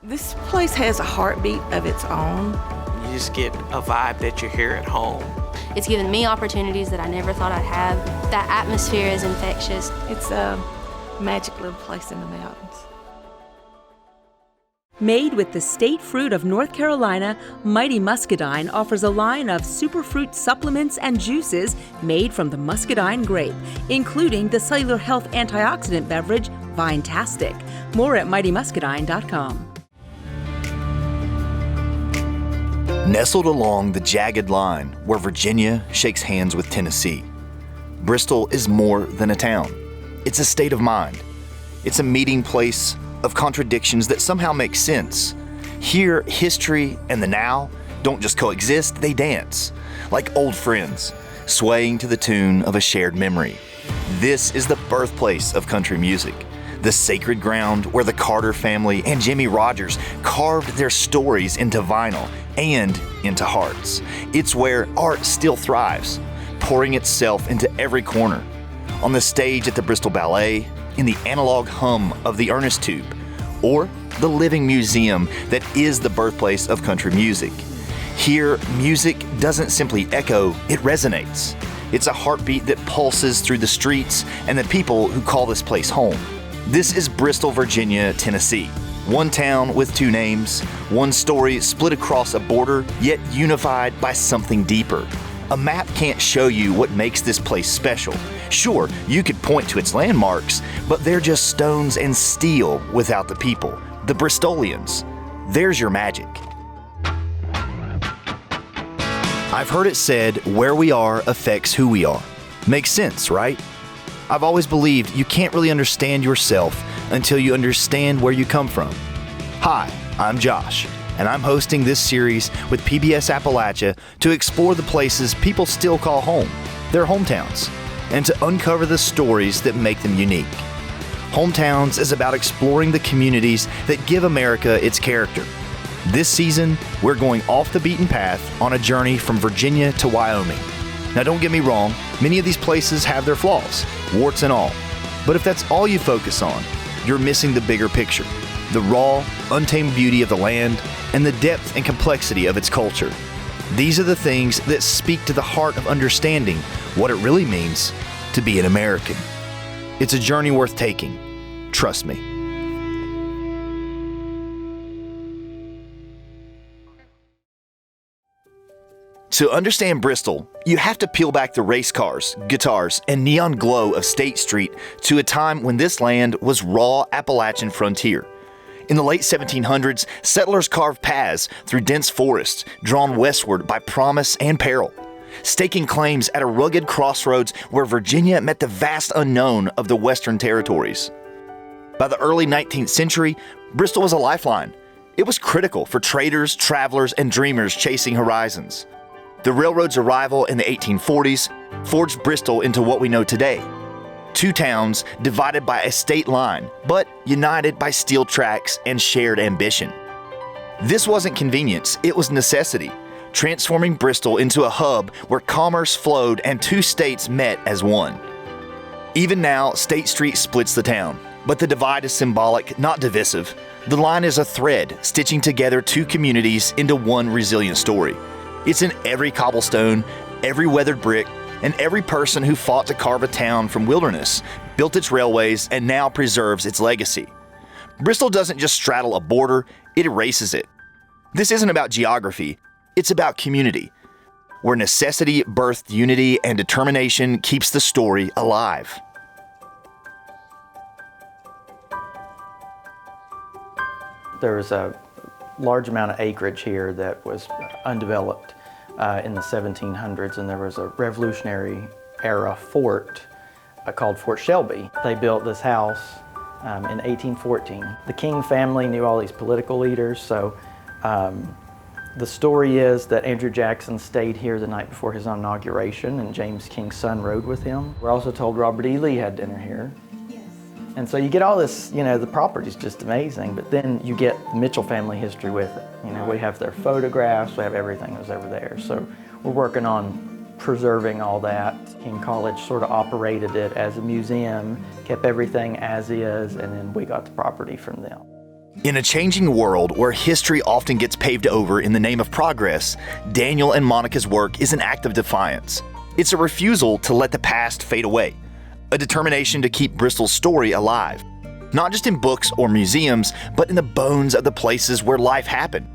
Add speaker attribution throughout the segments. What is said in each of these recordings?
Speaker 1: This place has a heartbeat of its own.
Speaker 2: You just get a vibe that you're here at home.
Speaker 3: It's given me opportunities that I never thought I'd have. That atmosphere is infectious.
Speaker 1: It's a magic little place in the mountains.
Speaker 4: Made with the state fruit of North Carolina, Mighty Muscadine offers a line of superfruit supplements and juices made from the muscadine grape, including the cellular health antioxidant beverage, Vinetastic. More at mightymuscadine.com.
Speaker 5: Nestled along the jagged line where Virginia shakes hands with Tennessee, Bristol is more than a town. It's a state of mind. It's a meeting place of contradictions that somehow make sense. Here, history and the now don't just coexist, they dance, like old friends, swaying to the tune of a shared memory. This is the birthplace of country music, the sacred ground where the Carter family and Jimmy Rogers carved their stories into vinyl and into hearts. It's where art still thrives, pouring itself into every corner. On the stage at the Bristol Ballet, in the analog hum of the Ernest tube, or the living museum that is the birthplace of country music. Here, music doesn't simply echo, it resonates. It's a heartbeat that pulses through the streets and the people who call this place home. This is Bristol, Virginia, Tennessee. One town with two names, one story split across a border, yet unified by something deeper. A map can't show you what makes this place special. Sure, you could point to its landmarks, but they're just stones and steel without the people, the Bristolians. There's your magic. I've heard it said, where we are affects who we are. Makes sense, right? I've always believed you can't really understand yourself until you understand where you come from. Hi, I'm Josh, and I'm hosting this series with PBS Appalachia to explore the places people still call home, their hometowns, and to uncover the stories that make them unique. Hometowns is about exploring the communities that give America its character. This season, we're going off the beaten path on a journey from Virginia to Wyoming. Now don't get me wrong, many of these places have their flaws, warts and all. But if that's all you focus on, you're missing the bigger picture, the raw, untamed beauty of the land and the depth and complexity of its culture. These are the things that speak to the heart of understanding what it really means to be an American. It's a journey worth taking. Trust me. To understand Bristol, you have to peel back the race cars, guitars, and neon glow of State Street to a time when this land was raw Appalachian frontier. In the late 1700s, settlers carved paths through dense forests, drawn westward by promise and peril, staking claims at a rugged crossroads where Virginia met the vast unknown of the Western territories. By the early 19th century, Bristol was a lifeline. It was critical for traders, travelers, and dreamers chasing horizons. The railroad's arrival in the 1840s forged Bristol into what we know today. Two towns divided by a state line, but united by steel tracks and shared ambition. This wasn't convenience, it was necessity, transforming Bristol into a hub where commerce flowed and two states met as one. Even now, State Street splits the town, but the divide is symbolic, not divisive. The line is a thread stitching together two communities into one resilient story. It's in every cobblestone, every weathered brick, and every person who fought to carve a town from wilderness, built its railways, and now preserves its legacy. Bristol doesn't just straddle a border, it erases it. This isn't about geography, it's about community, where necessity birthed unity and determination keeps the story alive.
Speaker 6: There was a large amount of acreage here that was undeveloped in the 1700s, and there was a Revolutionary era fort called Fort Shelby. They built this house in 1814. The King family knew all these political leaders, so the story is that Andrew Jackson stayed here the night before his inauguration, and James King's son rode with him. We're also told Robert E. Lee had dinner here. And so you get all this, the property's just amazing, but then you get the Mitchell family history with it. We have their photographs, we have everything that was ever there. So we're working on preserving all that. King College sort of operated it as a museum, kept everything as is, and then we got the property from them.
Speaker 5: In a changing world where history often gets paved over in the name of progress, Daniel and Monica's work is an act of defiance. It's a refusal to let the past fade away, a determination to keep Bristol's story alive, not just in books or museums, but in the bones of the places where life happened.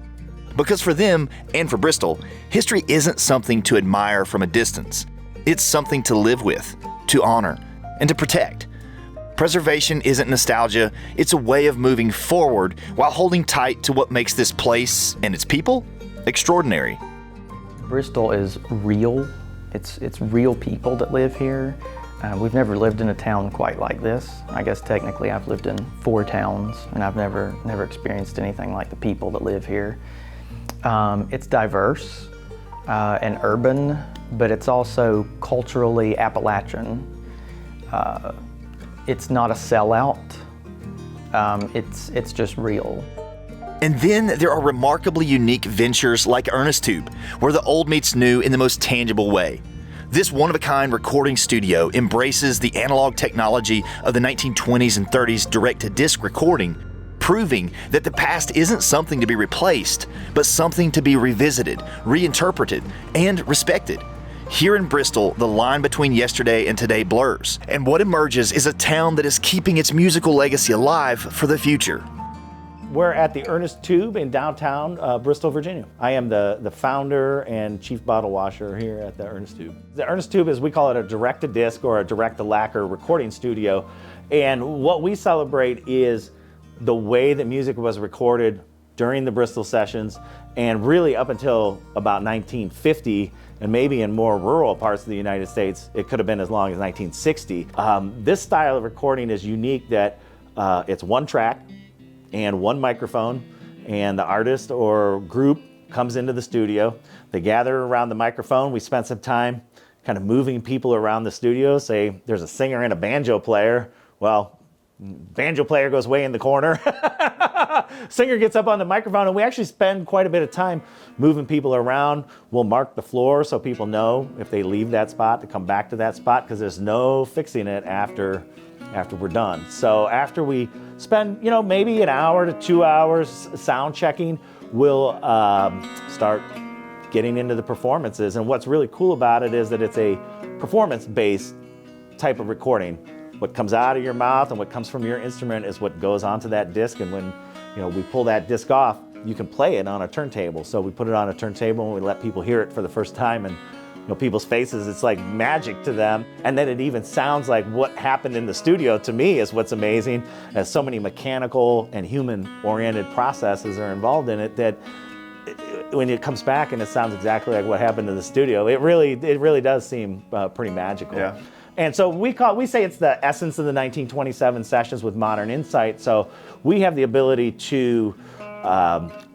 Speaker 5: Because for them, and for Bristol, history isn't something to admire from a distance. It's something to live with, to honor, and to protect. Preservation isn't nostalgia, it's a way of moving forward while holding tight to what makes this place and its people extraordinary.
Speaker 6: Bristol is real. It's real people that live here. We've never lived in a town quite like this. I guess technically I've lived in 4 towns and I've never experienced anything like the people that live here. It's diverse and urban, but it's also culturally Appalachian. It's not a sellout. It's just real.
Speaker 5: And then there are remarkably unique ventures like Ernest Tube, where the old meets new in the most tangible way. This one-of-a-kind recording studio embraces the analog technology of the 1920s and 30s direct-to-disc recording, proving that the past isn't something to be replaced, but something to be revisited, reinterpreted, and respected. Here in Bristol, the line between yesterday and today blurs, and what emerges is a town that is keeping its musical legacy alive for the future.
Speaker 7: We're at the Ernest Tube in downtown Bristol, Virginia. I am the founder and chief bottle washer here at the Ernest Tube. The Ernest Tube is, we call it a direct-to-disc or a direct-to-lacquer recording studio. And what we celebrate is the way that music was recorded during the Bristol sessions and really up until about 1950, and maybe in more rural parts of the United States, it could have been as long as 1960. This style of recording is unique that it's one track and one microphone, and the artist or group comes into the studio. They gather around the microphone. We spent some time kind of moving people around the studio. Say there's a singer and a banjo player. Well, banjo player goes way in the corner. Singer gets up on the microphone, and we actually spend quite a bit of time moving people around. We'll mark the floor so people know if they leave that spot to come back to that spot, because there's no fixing it after we're done. So after we spend, maybe an hour to 2 hours sound checking, we'll start getting into the performances. And what's really cool about it is that it's a performance-based type of recording. What comes out of your mouth and what comes from your instrument is what goes onto that disc. And when we pull that disc off, you can play it on a turntable. So we put it on a turntable and we let people hear it for the first time. And people's faces, it's like magic to them. And then it even sounds like what happened in the studio, to me, is what's amazing, as so many mechanical and human-oriented processes are involved in it, that when it comes back and it sounds exactly like what happened in the studio, it really does seem pretty magical. Yeah. And so we say it's the essence of the 1927 sessions with modern insight. So we have the ability to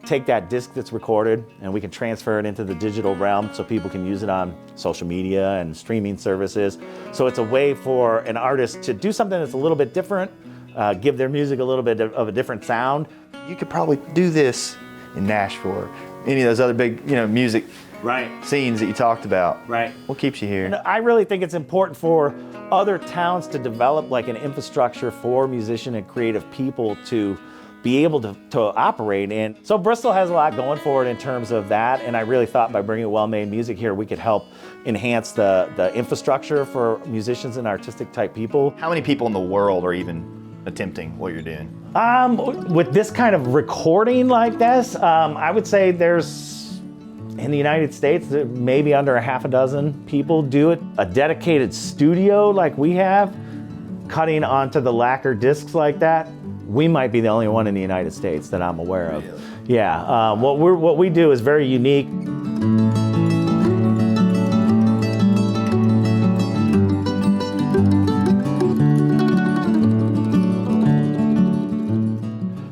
Speaker 7: take that disc that's recorded and we can transfer it into the digital realm so people can use it on social media and streaming services. So it's a way for an artist to do something that's a little bit different, give their music a little bit of a different sound.
Speaker 5: You could probably do this in Nashville or any of those other big, music scenes that you talked about.
Speaker 7: Right.
Speaker 5: What keeps you here?
Speaker 7: And I really think it's important for other towns to develop like an infrastructure for musician and creative people to be able to operate in. So Bristol has a lot going for it in terms of that, and I really thought by bringing well-made music here, we could help enhance the infrastructure for musicians and artistic type people.
Speaker 5: How many people in the world are even attempting what you're doing?
Speaker 7: With this kind of recording like this, I would say there's, in the United States, maybe under a half a dozen people do it. A dedicated studio like we have, cutting onto the lacquer discs like that, we might be the only one in the United States that I'm aware of. Really? Yeah, what we do is very unique.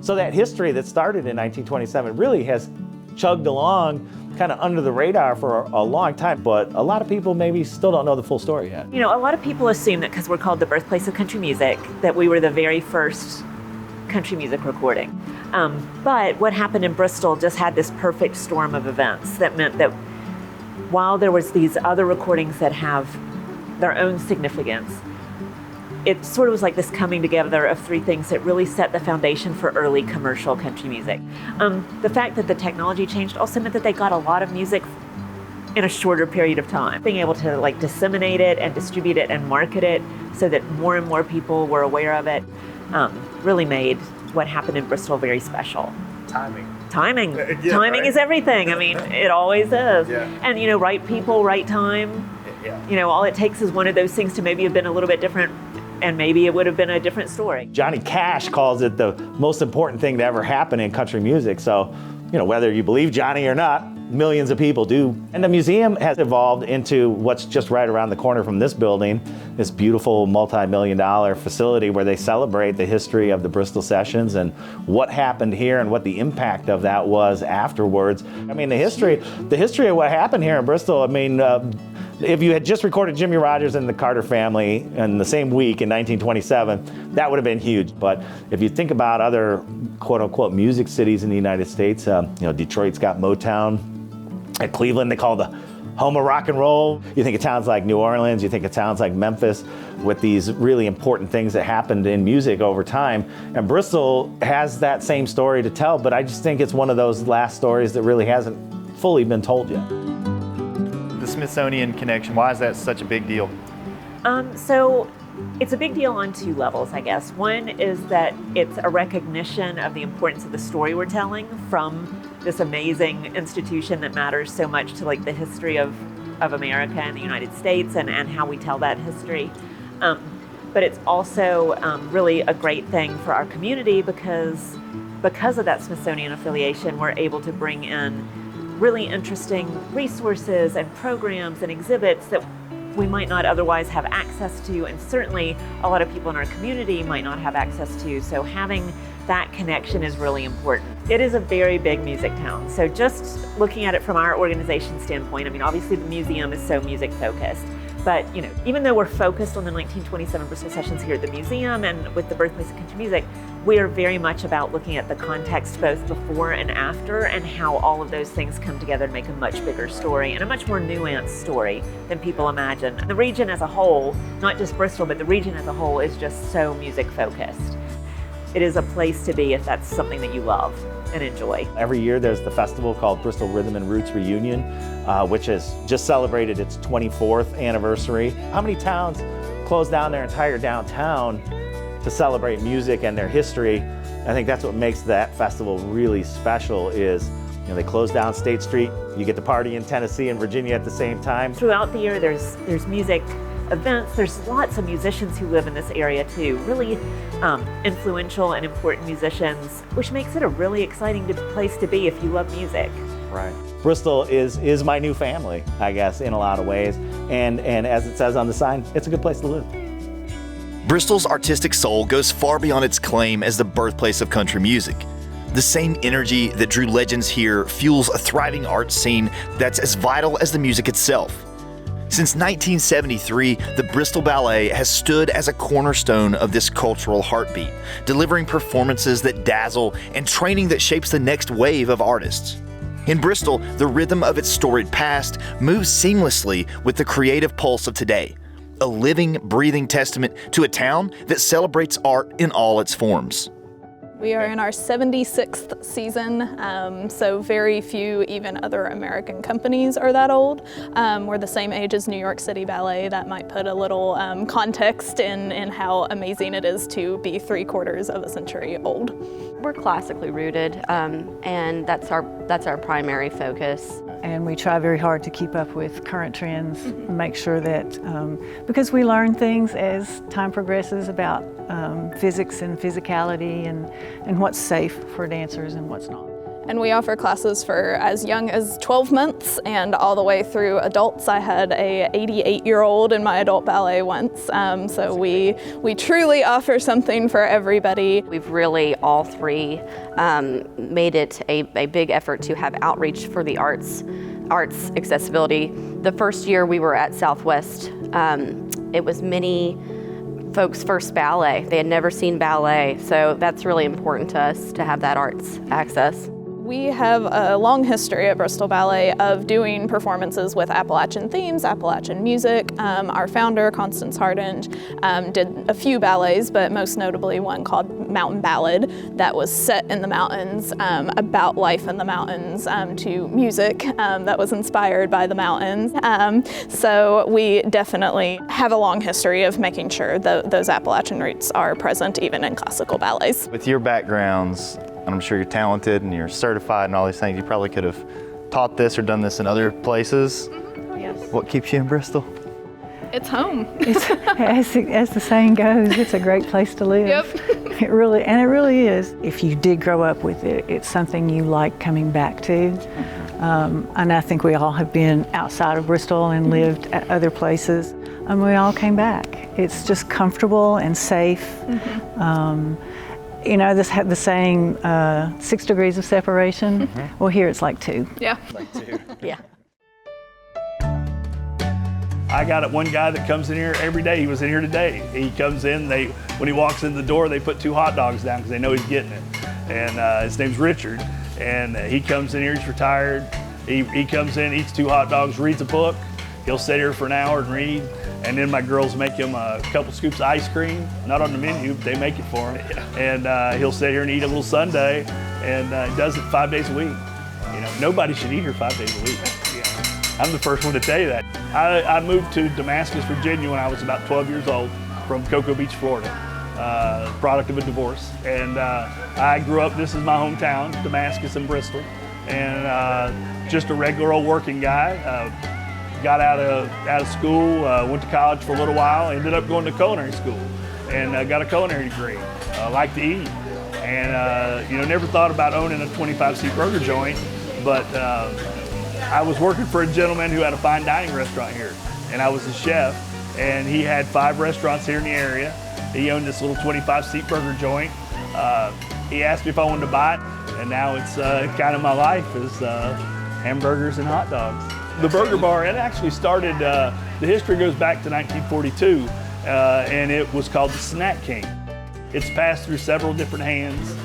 Speaker 7: So that history that started in 1927 really has chugged along kind of under the radar for a long time, but a lot of people maybe still don't know the full story yet.
Speaker 8: A lot of people assume that because we're called the birthplace of country music, that we were the very first country music recording. But what happened in Bristol just had this perfect storm of events that meant that while there was these other recordings that have their own significance, it sort of was like this coming together of three things that really set the foundation for early commercial country music. The fact that the technology changed also meant that they got a lot of music in a shorter period of time. Being able to like disseminate it and distribute it and market it so that more and more people were aware of it really made what happened in Bristol very special. Timing
Speaker 9: right?
Speaker 8: is everything. I mean, it always is.
Speaker 9: Yeah.
Speaker 8: And right people, right time.
Speaker 9: Yeah.
Speaker 8: All it takes is one of those things to maybe have been a little bit different, and maybe it would have been a different story.
Speaker 7: Johnny Cash calls it the most important thing to ever happen in country music. So, whether you believe Johnny or not, millions of people do. And the museum has evolved into what's just right around the corner from this building, this beautiful multi-million-dollar facility where they celebrate the history of the Bristol Sessions and what happened here and what the impact of that was afterwards. I mean, the history of what happened here in Bristol, I mean, if you had just recorded Jimmy Rogers and the Carter Family in the same week in 1927, that would have been huge. But if you think about other quote-unquote music cities in the United States, Detroit's got Motown. At Cleveland, they call the home of rock and roll. You think of towns like New Orleans, you think of towns like Memphis with these really important things that happened in music over time. And Bristol has that same story to tell, but I just think it's one of those last stories that really hasn't fully been told yet.
Speaker 9: The Smithsonian connection, why is that such a big deal?
Speaker 8: So it's a big deal on two levels, I guess. One is that it's a recognition of the importance of the story we're telling from this amazing institution that matters so much to like the history of America and the United States and how we tell that history. But it's also really a great thing for our community because of that Smithsonian affiliation, we're able to bring in really interesting resources and programs and exhibits that we might not otherwise have access to, and certainly a lot of people in our community might not have access to. So having that connection is really important. It is a very big music town. So just looking at it from our organization standpoint, I mean, obviously the museum is so music focused, but even though we're focused on the 1927 Bristol Sessions here at the museum and with the Birthplace of Country Music, we are very much about looking at the context both before and after and how all of those things come together to make a much bigger story and a much more nuanced story than people imagine. And the region as a whole, not just Bristol, but the region as a whole is just so music focused. It is a place to be if that's something that you love and enjoy.
Speaker 7: Every year there's the festival called Bristol Rhythm and Roots Reunion, which has just celebrated its 24th anniversary. How many towns close down their entire downtown to celebrate music and their history? I think that's what makes that festival really special is, they close down State Street, you get to party in Tennessee and Virginia at the same time.
Speaker 8: Throughout the year there's music events. There's lots of musicians who live in this area too, really influential and important musicians, which makes it a really exciting place to be if you love music.
Speaker 7: Right. Bristol is my new family, I guess, in a lot of ways. And as it says on the sign, it's a good place to live.
Speaker 5: Bristol's artistic soul goes far beyond its claim as the birthplace of country music. The same energy that drew legends here fuels a thriving art scene that's as vital as the music itself. Since 1973, the Bristol Ballet has stood as a cornerstone of this cultural heartbeat, delivering performances that dazzle and training that shapes the next wave of artists. In Bristol, the rhythm of its storied past moves seamlessly with the creative pulse of today, a living, breathing testament to a town that celebrates art in all its forms.
Speaker 10: We are in our 76th season, so very few even other American companies are that old. We're the same age as New York City Ballet. That might put a little context in how amazing it is to be 3/4 of a century old.
Speaker 11: We're classically rooted, and that's our primary focus.
Speaker 12: And we try very hard to keep up with current trends, make sure that, because we learn things as time progresses about physics and physicality and what's safe for dancers and what's not.
Speaker 10: And we offer classes for as young as 12 months and all the way through adults. I had a 88-year-old in my adult ballet once, so we truly offer something for everybody.
Speaker 11: We've really, all three, made it a big effort to have outreach for the arts accessibility. The first year we were at Southwest, it was many folks' first ballet. They had never seen ballet, so that's really important to us to have that arts access.
Speaker 10: We have a long history at Bristol Ballet of doing performances with Appalachian themes, Appalachian music. Our founder, Constance Hardinge, did a few ballets, but most notably one called Mountain Ballad that was set in the mountains, about life in the mountains, to music that was inspired by the mountains. So we definitely have a long history of making sure that those Appalachian roots are present even in classical ballets.
Speaker 9: With your backgrounds, and I'm sure you're talented and you're certified and all these things, you probably could have taught this or done this in other places.
Speaker 10: Yes.
Speaker 9: What keeps you in Bristol?
Speaker 10: It's home.
Speaker 12: As the saying goes, it's a great place to live.
Speaker 10: Yep.
Speaker 12: It really is. If you did grow up with it, it's something you like coming back to. And I think we all have been outside of Bristol and lived at other places, and we all came back. It's just comfortable and safe. You know, the saying, 6 degrees of separation. Well, here it's like 2.
Speaker 10: Yeah.
Speaker 9: Like 2.
Speaker 10: Yeah.
Speaker 13: I got one guy that comes in here every day. He was in here today. He comes in, when he walks in the door, they put 2 hot dogs down because they know he's getting it. And his name's Richard. And he comes in here, he's retired. He comes in, eats 2 hot dogs, reads a book. He'll sit here for an hour and read. And then my girls make him a couple scoops of ice cream, not on the menu, but they make it for him. And he'll sit here and eat a little sundae, and he does it 5 days a week. You know, nobody should eat here 5 days a week. You know, I'm the first one to tell you that. I moved to Damascus, Virginia when I was about 12 years old from Cocoa Beach, Florida, product of a divorce. And I grew up, this is my hometown, Damascus and Bristol, and just a regular old working guy. Got out of school, went to college for a little while, ended up going to culinary school, and got a culinary degree. Liked to eat, and you know, never thought about owning a 25-seat burger joint, but I was working for a gentleman who had a fine dining restaurant here, and I was the chef, and he had 5 restaurants here in the area. He owned this little 25-seat burger joint. He asked me if I wanted to buy it, and now it's kind of my life is hamburgers and hot dogs. The Burger Bar, it actually started, the history goes back to 1942, and it was called the Snack King. It's passed through several different hands.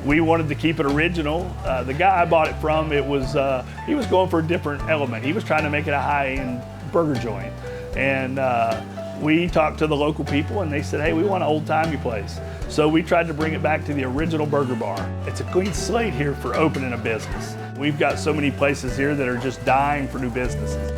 Speaker 13: We wanted to keep it original. The guy I bought it from, he was going for a different element. He was trying to make it a high-end burger joint. And we talked to the local people, and they said, hey, we want an old-timey place. So we tried to bring it back to the original Burger Bar. It's a clean slate here for opening a business. We've got so many places here that are just dying for new businesses.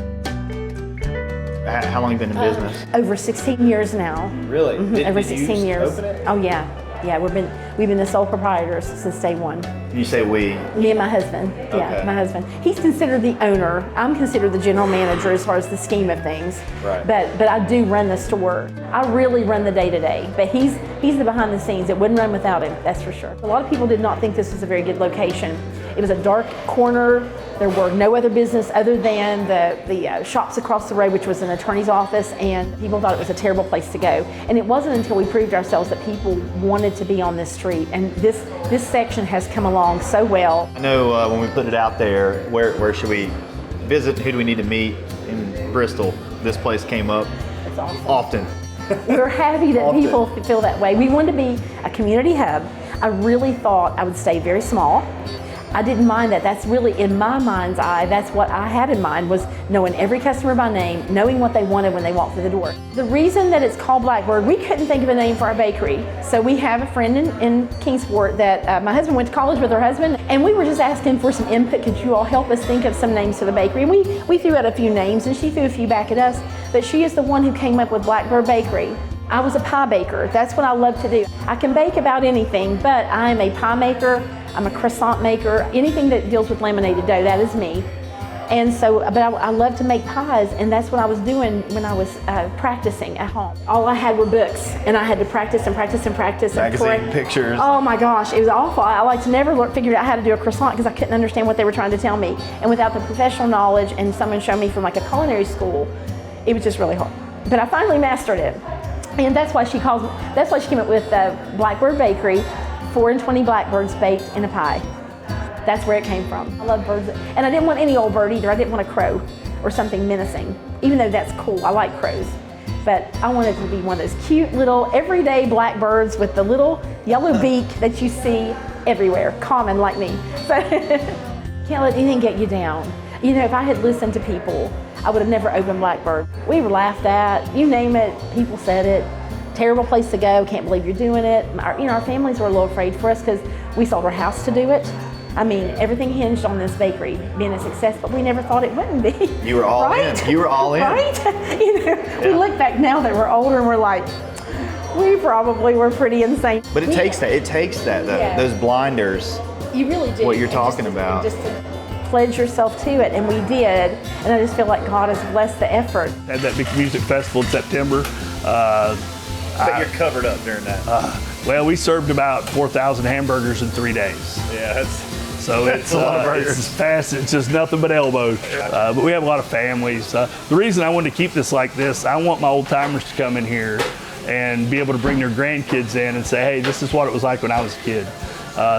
Speaker 9: How long have you been in business?
Speaker 14: Over 16 years now.
Speaker 9: Really?
Speaker 14: Over 16 years.
Speaker 9: Open it?
Speaker 14: Oh yeah. Yeah, we've been the sole proprietors since day one.
Speaker 9: You say we?
Speaker 14: Me and my husband. Yeah,
Speaker 9: Okay.
Speaker 14: my husband. He's considered the owner. I'm considered the general manager as far as the scheme of things.
Speaker 9: Right.
Speaker 14: But I do run the store. I really run the day-to-day. But he's the behind the scenes. It wouldn't run without him, that's for sure. A lot of people did not think this was a very good location. It was a dark corner. There were no other business other than the shops across the road, which was an attorney's office, and people thought it was a terrible place to go. And it wasn't until we proved ourselves that people wanted to be on this street. And this section has come along so well.
Speaker 9: I know when we put it out there, where should we visit? Who do we need to meet in Bristol? This place came up
Speaker 14: It's awesome.
Speaker 9: often.
Speaker 14: We're happy that
Speaker 9: Often.
Speaker 14: people feel that way. We wanted to be a community hub. I really thought I would stay very small. I didn't mind that. That's really, in my mind's eye, that's what I had in mind, was knowing every customer by name, knowing what they wanted when they walked through the door. The reason that it's called Blackbird, we couldn't think of a name for our bakery. So we have a friend in Kingsport that my husband went to college with her husband, and we were just asking for some input. Could you all help us think of some names for the bakery? And we threw out a few names, and she threw a few back at us, but she is the one who came up with Blackbird Bakery. I was a pie baker. That's what I love to do. I can bake about anything, but I am a pie maker. I'm a croissant maker. Anything that deals with laminated dough, that is me. And so, but I love to make pies, and that's what I was doing when I was practicing at home. All I had were books, and I had to practice and practice and practice.
Speaker 9: Magazine pictures.
Speaker 14: Oh my gosh, it was awful. I like to never figure out how to do a croissant because I couldn't understand what they were trying to tell me. And without the professional knowledge and someone showing me from like a culinary school, it was just really hard. But I finally mastered it. And that's why she came up with Blackbird Bakery, 4 and 20 blackbirds baked in a pie. That's where it came from. I love birds. And I didn't want any old bird either. I didn't want a crow or something menacing, even though that's cool. I like crows. But I wanted to be one of those cute little everyday blackbirds with the little yellow beak that you see everywhere, common like me. So can't let anything get you down. You know, if I had listened to people, I would have never opened Blackbird. We were laughed at, you name it, people said it. Terrible place to go, can't believe you're doing it. Our families were a little afraid for us because we sold our house to do it. I mean, everything hinged on this bakery being a success, but we never thought it wouldn't be.
Speaker 5: You were all in. You were all in.
Speaker 14: Right? We look back now that we're older and we're like, we probably were pretty insane.
Speaker 5: But it takes that. It takes that, though.
Speaker 14: Yeah.
Speaker 5: Those blinders.
Speaker 14: You really do.
Speaker 5: What you're talking about.
Speaker 14: Just to pledge yourself to it, and we did. And I just feel like God has blessed the effort.
Speaker 13: Had that big music festival in September.
Speaker 9: But you're covered up during that.
Speaker 13: Well, we served about 4,000 hamburgers in 3 days.
Speaker 9: Yeah,
Speaker 13: so it's a lot of burgers. It's fast. It's just nothing but elbows. But we have a lot of families. The reason I wanted to keep this like this, I want my old timers to come in here and be able to bring their grandkids in and say, hey, this is what it was like when I was a kid.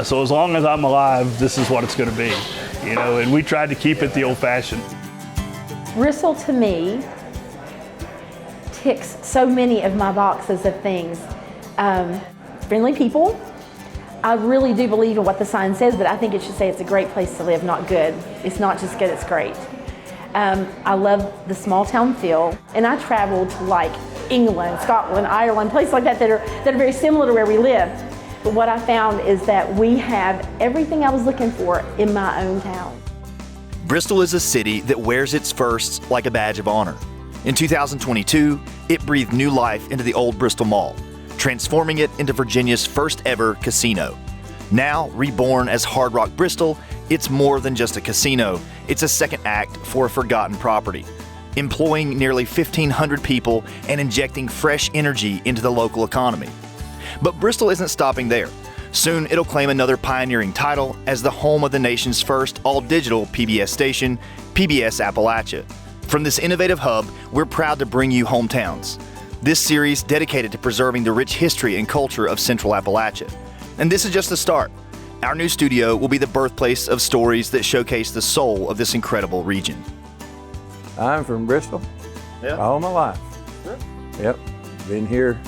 Speaker 13: So as long as I'm alive, this is what it's going to be. You know, and we tried to keep it the old-fashioned.
Speaker 14: Bristol, to me, ticks so many of my boxes of things. Friendly people. I really do believe in what the sign says, but I think it should say it's a great place to live, not good. It's not just good, it's great. I love the small town feel, and I traveled to like England, Scotland, Ireland, places like that that are very similar to where we live. But what I found is that we have everything I was looking for in my own town.
Speaker 5: Bristol is a city that wears its firsts like a badge of honor. In 2022, it breathed new life into the old Bristol Mall, transforming it into Virginia's first ever casino. Now reborn as Hard Rock Bristol, it's more than just a casino. It's a second act for a forgotten property, employing nearly 1,500 people and injecting fresh energy into the local economy. But Bristol isn't stopping there. Soon it'll claim another pioneering title as the home of the nation's first all-digital PBS station, PBS Appalachia. From this innovative hub, we're proud to bring you Hometowns. This series dedicated to preserving the rich history and culture of Central Appalachia. And this is just the start. Our new studio will be the birthplace of stories that showcase the soul of this incredible region.
Speaker 15: I'm from Bristol, all my life.
Speaker 5: Sure.
Speaker 15: Yep, been here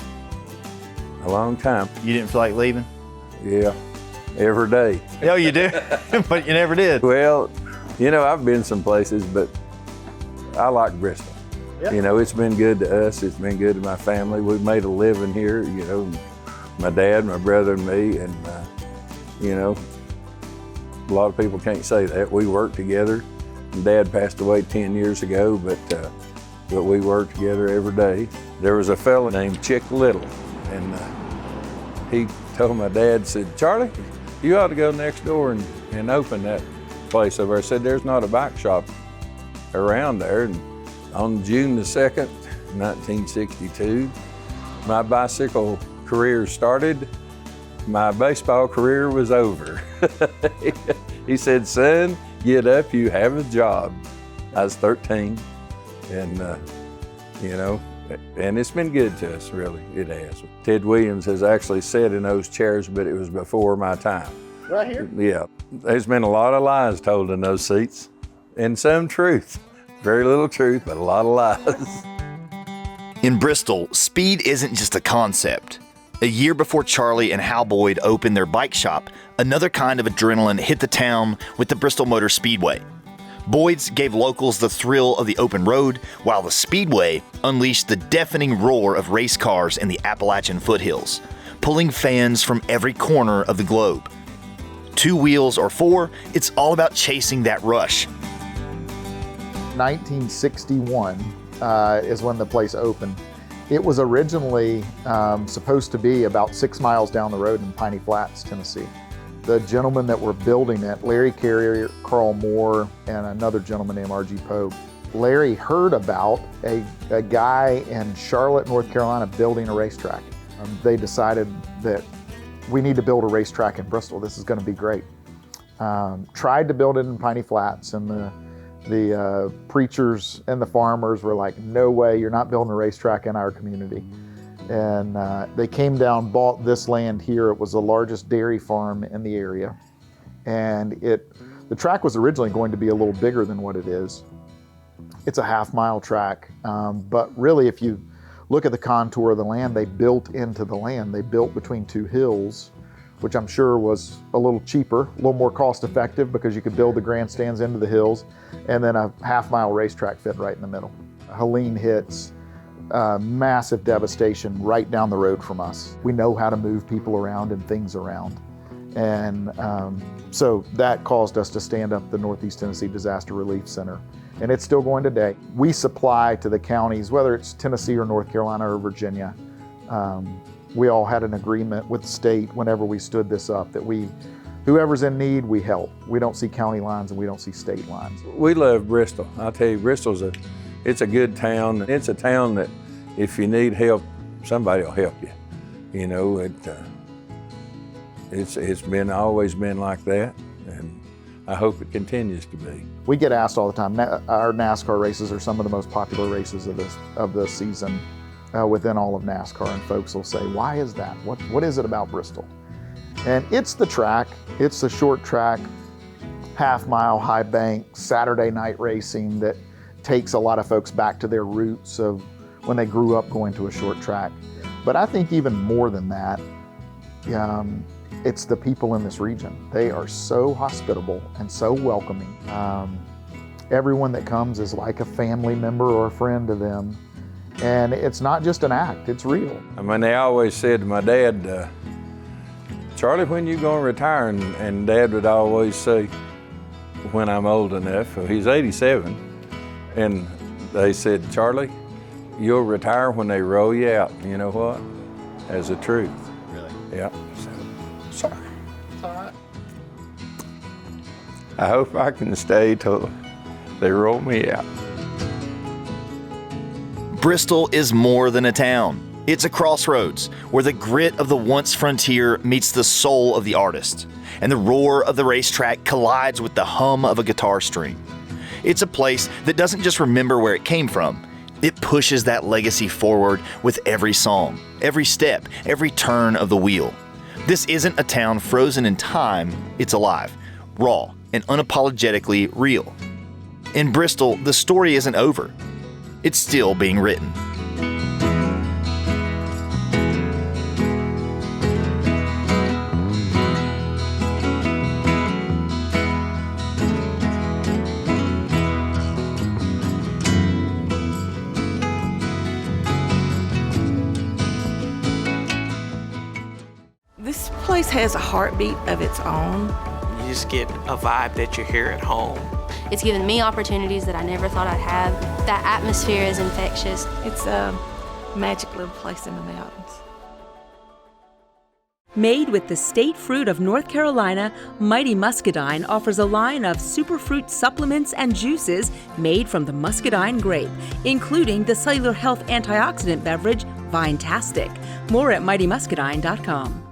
Speaker 15: a long time.
Speaker 5: You didn't feel like leaving?
Speaker 15: Yeah, every day.
Speaker 5: Oh, you do? But you never did.
Speaker 15: Well, you know, I've been some places, but I like Bristol.
Speaker 5: Yep.
Speaker 15: You know, it's been good to us. It's been good to my family. We've made a living here, you know, my dad, my brother, and me. And, you know, a lot of people can't say that. We worked together. Dad passed away 10 years ago, but we worked together every day. There was a fella named Chick Little, and he told my dad, said, Charlie, you ought to go next door and open that place over there. I said, there's not a bike shop around there. And on June the 2nd, 1962, my bicycle career started. My baseball career was over. He said, son, get up, you have a job. I was 13, and you know, and it's been good to us, really, it has. Ted Williams has actually sat in those chairs, but it was before my time.
Speaker 5: Right here?
Speaker 15: Yeah, there's been a lot of lies told in those seats, and some truth. Very little truth, but a lot of lies.
Speaker 5: In Bristol, speed isn't just a concept. A year before Charlie and Hal Boyd opened their bike shop, another kind of adrenaline hit the town with the Bristol Motor Speedway. Boyd's gave locals the thrill of the open road, while the Speedway unleashed the deafening roar of race cars in the Appalachian foothills, pulling fans from every corner of the globe. 2 wheels or 4, it's all about chasing that rush.
Speaker 16: 1961 is when the place opened. It was originally supposed to be about 6 miles down the road in Piney Flats, Tennessee. The gentlemen that were building it, Larry Carrier, Carl Moore, and another gentleman named R.G. Pope. Larry heard about a guy in Charlotte, North Carolina building a racetrack. They decided that we need to build a racetrack in Bristol. This is going to be great. Tried to build it in Piney Flats, and the preachers and the farmers were like, no way, you're not building a racetrack in our community. And they came down, bought this land here. It was the largest dairy farm in the area. And the track was originally going to be a little bigger than what it is. It's a half-mile track, but really if you look at the contour of the land, they built into the land. They built between 2 hills which I'm sure was a little cheaper, a little more cost effective because you could build the grandstands into the hills, and then a half-mile racetrack fit right in the middle. Helene hits massive devastation right down the road from us. We know how to move people around and things around. And so that caused us to stand up the Northeast Tennessee Disaster Relief Center. And it's still going today. We supply to the counties, whether it's Tennessee or North Carolina or Virginia. We all had an agreement with the state whenever we stood this up that whoever's in need, we help. We don't see county lines and we don't see state lines.
Speaker 15: We love Bristol. I'll tell you, Bristol's it's a good town. It's a town that if you need help, somebody will help you. You know, it's always been like that, and I hope it continues to be.
Speaker 16: We get asked all the time. Our NASCAR races are some of the most popular races of the season within all of NASCAR, and folks will say, "Why is that? What is it about Bristol?" And it's the track. It's the short track, half-mile, high bank, Saturday night racing that takes a lot of folks back to their roots of when they grew up going to a short track. But I think even more than that, it's the people in this region. They are so hospitable and so welcoming. Everyone that comes is like a family member or a friend to them. And it's not just an act, it's real.
Speaker 15: I mean, they always said to my dad, "Charlie, when you gonna retire?" And Dad would always say, "When I'm old enough." Well, he's 87. And they said, "Charlie, you'll retire when they roll you out." You know what? That's the truth.
Speaker 16: Really?
Speaker 15: Yeah. Sorry. It's all right. I hope I can stay till they roll me out.
Speaker 5: Bristol is more than a town. It's a crossroads where the grit of the once frontier meets the soul of the artist, and the roar of the racetrack collides with the hum of a guitar string. It's a place that doesn't just remember where it came from, it pushes that legacy forward with every song, every step, every turn of the wheel. This isn't a town frozen in time, it's alive, raw, and unapologetically real. In Bristol, the story isn't over. It's still being written.
Speaker 1: This place has a heartbeat of its own.
Speaker 2: You just get a vibe that you're here at home.
Speaker 3: It's given me opportunities that I never thought I'd have. That atmosphere is infectious.
Speaker 1: It's a magic little place in the mountains.
Speaker 4: Made with the state fruit of North Carolina, Mighty Muscadine offers a line of superfruit supplements and juices made from the muscadine grape, including the cellular health antioxidant beverage, Vinetastic. More at mightymuscadine.com.